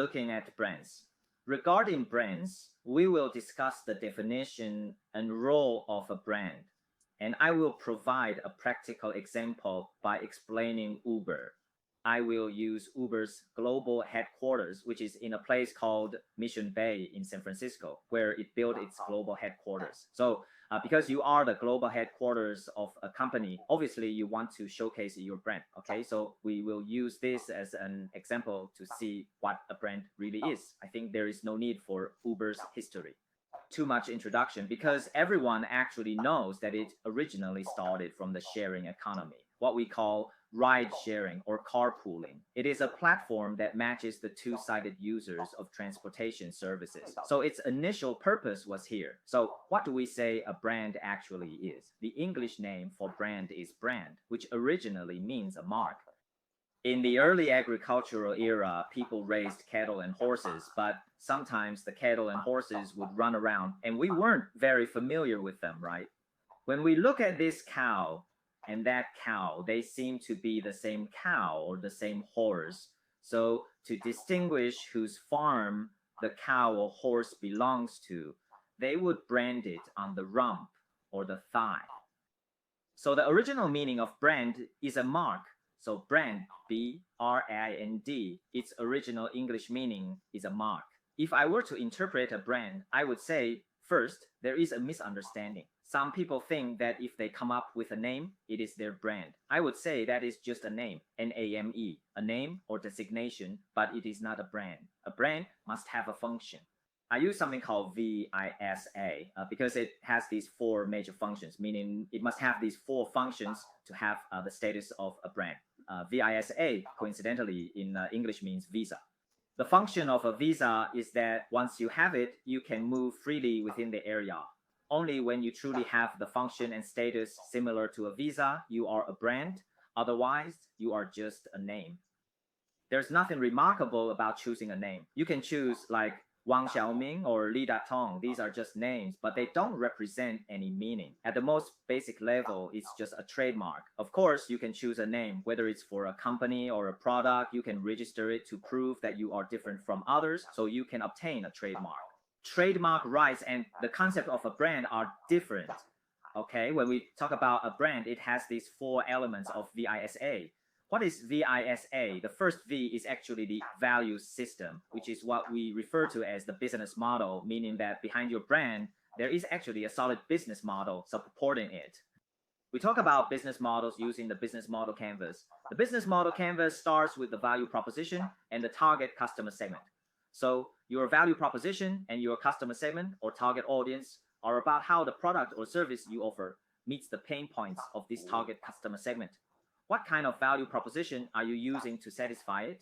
looking at brands. Regarding brands, we will discuss the definition and role of a brand, and I will provide a practical example by explaining Uber. I will use Uber's global headquarters, which is in a place called Mission Bay in San Francisco, where it built its global headquarters. So, because you are the global headquarters of a company, obviously you want to showcase your brand. Okay, so we will use this as an example to see what a brand really is. I think there is no need for Uber's history. Too much introduction because everyone actually knows that it originally started from the sharing economy, what we call ride sharing or carpooling. It is a platform that matches the two-sided users of transportation services. So its initial purpose was here. So what do we say a brand actually is? The English name for brand is brand, which originally means a mark. In the early agricultural era, people raised cattle and horses, but sometimes the cattle and horses would run around and we weren't very familiar with them, right? When we look at this cow and that cow, they seem to be the same cow or the same horse. So to distinguish whose farm the cow or horse belongs to, they would brand it on the rump or the thigh. So the original meaning of brand is a mark. So brand, B-R-A-N-D, its original English meaning is a mark. If I were to interpret a brand, I would say, first, there is a misunderstanding. Some people think that if they come up with a name, it is their brand. I would say that is just a name, N-A-M-E, a name or designation, but it is not a brand. A brand must have a function. I use something called VISA because it has these four major functions, meaning it must have these four functions to have the status of a brand. VISA, coincidentally, in English means visa. The function of a visa is that once you have it, you can move freely within the area. Only when you truly have the function and status similar to a visa, you are a brand. Otherwise, you are just a name. There's nothing remarkable about choosing a name. You can choose like Wang Xiaoming or Li Datong. These are just names, but they don't represent any meaning. At the most basic level, it's just a trademark. Of course, you can choose a name, whether it's for a company or a product, you can register it to prove that you are different from others, so you can obtain a trademark. Trademark rights and the concept of a brand are different. Okay, when we talk about a brand, it has these four elements of VISA. What is VISA? The first V is actually the value system, which is what we refer to as the business model, meaning that behind your brand, there is actually a solid business model supporting it. We talk about business models using the business model canvas. The business model canvas starts with the value proposition and the target customer segment. So your value proposition and your customer segment or target audience are about how the product or service you offer meets the pain points of this target customer segment. What kind of value proposition are you using to satisfy it?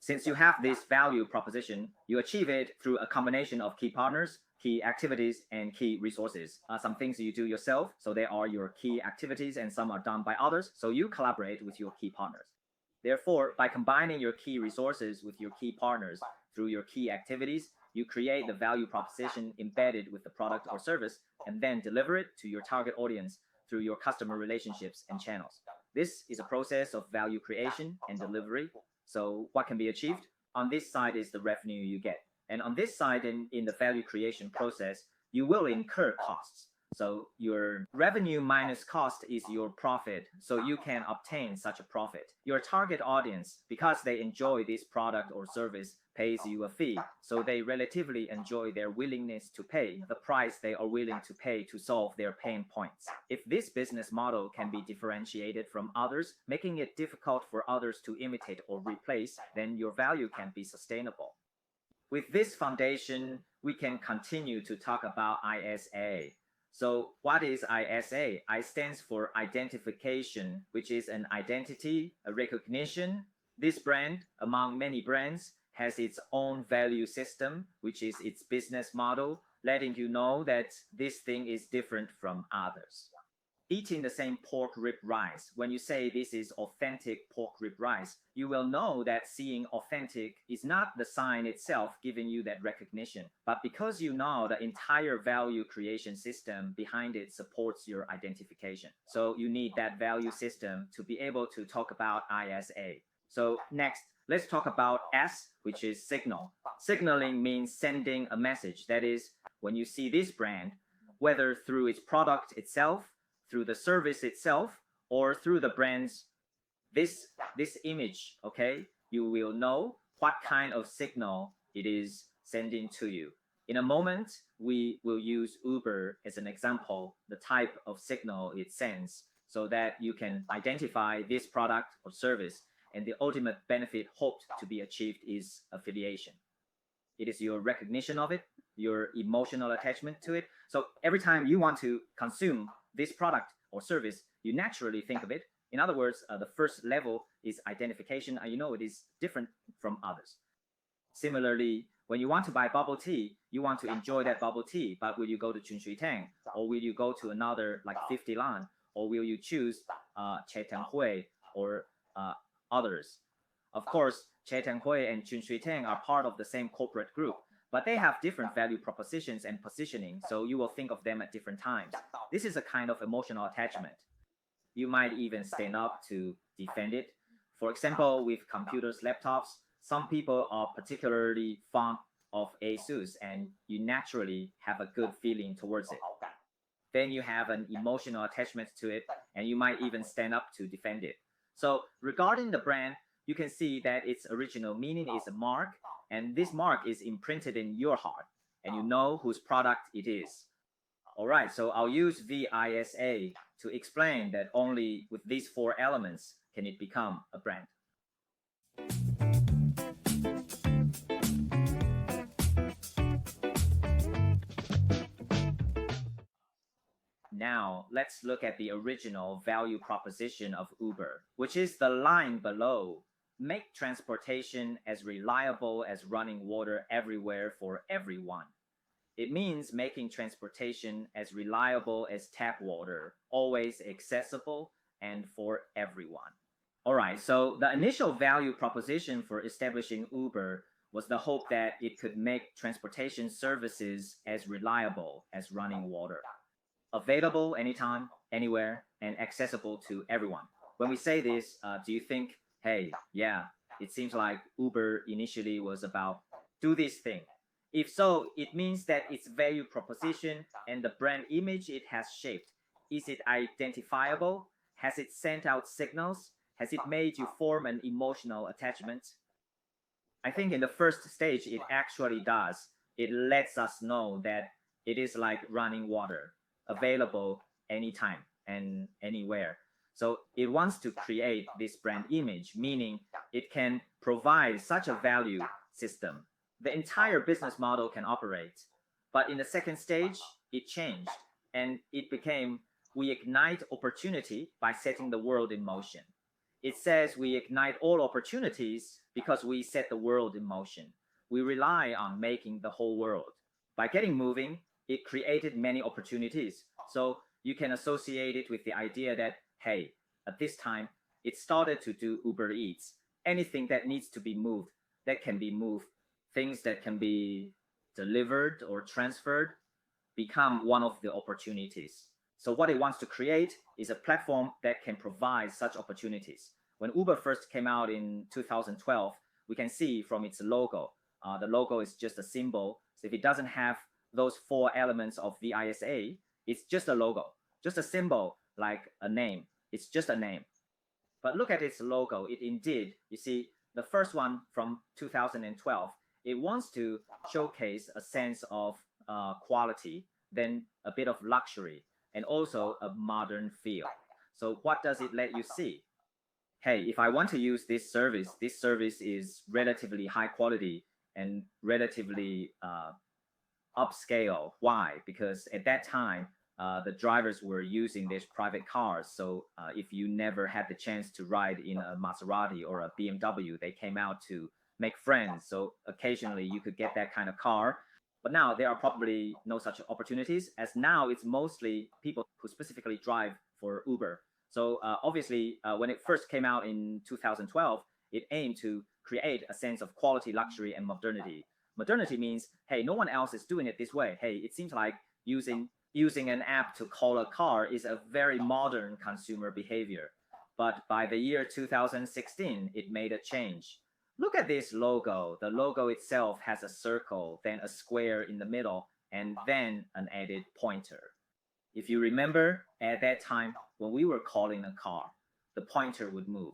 Since you have this value proposition, you achieve it through a combination of key partners, key activities, and key resources. Some things you do yourself, so they are your key activities, and some are done by others, so you collaborate with your key partners. Therefore, by combining your key resources with your key partners through your key activities, you create the value proposition embedded with the product or service, and then deliver it to your target audience through your customer relationships and channels. This is a process of value creation and delivery. So what can be achieved? On this side is the revenue you get. And on this side, in the value creation process, you will incur costs. So your revenue minus cost is your profit. So you can obtain such a profit. Your target audience, because they enjoy this product or service, pays you a fee. So they relatively enjoy their willingness to pay the price they are willing to pay to solve their pain points. If this business model can be differentiated from others, making it difficult for others to imitate or replace, then your value can be sustainable. With this foundation, we can continue to talk about ISA. So what is ISA? I stands for identification, which is an identity, a recognition. This brand, among many brands, has its own value system, which is its business model, letting you know that this thing is different from others. Eating the same pork rib rice, when you say this is authentic pork rib rice, you will know that seeing authentic is not the sign itself giving you that recognition, but because you know the entire value creation system behind it supports your identification. So you need that value system to be able to talk about ISA. So next, let's talk about S, which is signal. Signaling means sending a message. That is, when you see this brand, whether through its product itself, through the service itself, or through the brand's this image, okay, you will know what kind of signal it is sending to you. In a moment, we will use Uber as an example, the type of signal it sends, so that you can identify this product or service, and the ultimate benefit hoped to be achieved is affiliation. It is your recognition of it, your emotional attachment to it. So every time you want to consume this product or service, you naturally think of it. In other words, the first level is identification, and you know it is different from others. Similarly, when you want to buy bubble tea, you want to enjoy that bubble tea, but will you go to Chunshui Tang, or will you go to another like 50 Lan, or will you choose Che Tang Hui or others? Of course, Che Tang Hui and Chunshui Tang are part of the same corporate group, but they have different value propositions and positioning, so you will think of them at different times. This is a kind of emotional attachment. You might even stand up to defend it. For example, with computers, laptops, some people are particularly fond of ASUS, and you naturally have a good feeling towards it. Then you have an emotional attachment to it, and you might even stand up to defend it. So regarding the brand, you can see that its original meaning is a mark, and this mark is imprinted in your heart, and you know whose product it is. All right, so I'll use VISA to explain that only with these four elements can it become a brand. Now, let's look at the original value proposition of Uber, which is the line below. Make transportation as reliable as running water everywhere for everyone. It means making transportation as reliable as tap water, always accessible and for everyone. All right, so the initial value proposition for establishing Uber was the hope that it could make transportation services as reliable as running water, available anytime, anywhere, and accessible to everyone. When we say this, do you think, hey, yeah, it seems like Uber initially was about do this thing? If so, it means that its value proposition and the brand image it has shaped, is it identifiable? Has it sent out signals? Has it made you form an emotional attachment? I think in the first stage, it actually does. It lets us know that it is like running water, available anytime and anywhere. So it wants to create this brand image, meaning it can provide such a value system. The entire business model can operate. But in the second stage, it changed and it became we ignite opportunity by setting the world in motion. It says we ignite all opportunities because we set the world in motion. We rely on making the whole world. By getting moving, it created many opportunities. So you can associate it with the idea that, hey, at this time, it started to do Uber Eats. Anything that needs to be moved, that can be moved, things that can be delivered or transferred, become one of the opportunities. So what it wants to create is a platform that can provide such opportunities. When Uber first came out in 2012, we can see from its logo, the logo is just a symbol. So if it doesn't have those four elements of VISA, it's just a logo, just a symbol like a name. It's just a name. But look at its logo. It indeed, you see, the first one from 2012, it wants to showcase a sense of quality, then a bit of luxury, and also a modern feel. So what does it let you see? Hey, if I want to use this service is relatively high quality and relatively upscale. Why? Because at that time, the drivers were using these private cars. So if you never had the chance to ride in a Maserati or a BMW, they came out to make friends. So occasionally you could get that kind of car. But now there are probably no such opportunities, as now it's mostly people who specifically drive for Uber. So obviously, when it first came out in 2012, it aimed to create a sense of quality, luxury, and modernity. Modernity means, hey, no one else is doing it this way. Hey, it seems like using an app to call a car is a very modern consumer behavior. But by the year 2016, it made a change. Look at this logo. The logo itself has a circle, then a square in the middle, and then an added pointer. If you remember, at that time, when we were calling a car, the pointer would move.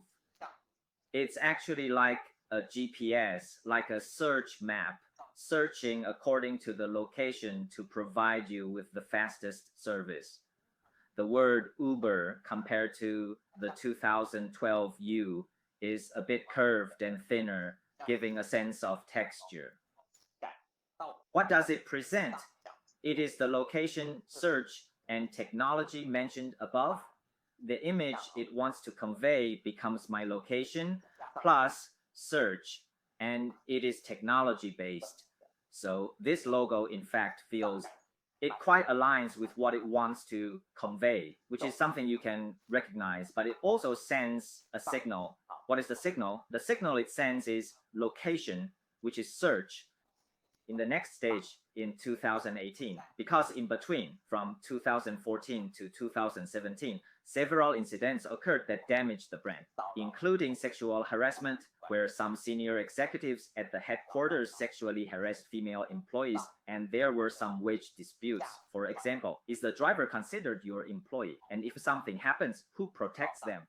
It's actually like a GPS, like a search map, searching according to the location to provide you with the fastest service. The word Uber compared to the 2012 U is a bit curved and thinner, giving a sense of texture. What does it present? It is the location, search, and technology mentioned above. The image it wants to convey becomes my location plus search, and it is technology based. So this logo, in fact, feels it quite aligns with what it wants to convey, which is something you can recognize, but it also sends a signal. What is the signal? The signal it sends is location, which is search, in the next stage in 2018, because in between, from 2014 to 2017, several incidents occurred that damaged the brand, including sexual harassment, where some senior executives at the headquarters sexually harassed female employees, and there were some wage disputes. For example, is the driver considered your employee? And if something happens, who protects them?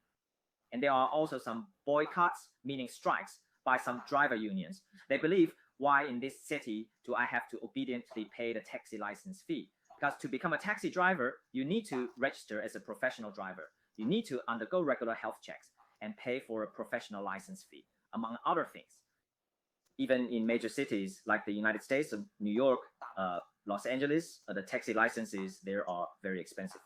And there are also some boycotts, meaning strikes, by some driver unions. They believe, why in this city do I have to obediently pay the taxi license fee? Because to become a taxi driver, you need to register as a professional driver. You need to undergo regular health checks and pay for a professional license fee, among other things. Even in major cities like the United States, New York, Los Angeles, the taxi licenses there are very expensive.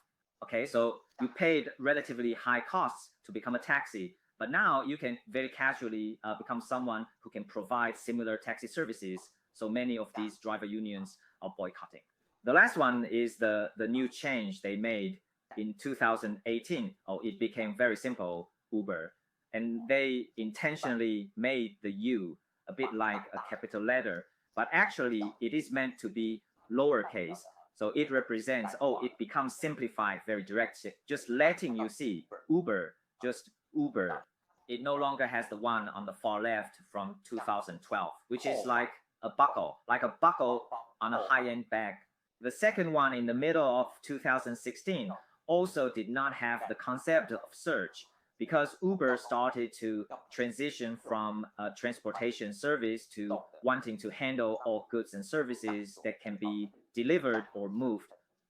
Okay, so you paid relatively high costs to become a taxi, but now you can very casually become someone who can provide similar taxi services. So many of these driver unions are boycotting. The last one is the new change they made in 2018. Oh, it became very simple, Uber. And they intentionally made the U a bit like a capital letter, but actually it is meant to be lowercase. So it represents, it becomes simplified, very direct, just letting you see Uber, just Uber. It no longer has the one on the far left from 2012, which is like a buckle on a high-end bag. The second one in the middle of 2016 also did not have the concept of search, because Uber started to transition from a transportation service to wanting to handle all goods and services that can be delivered or moved.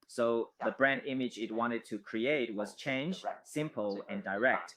So the brand image it wanted to create was changed, simple, and direct.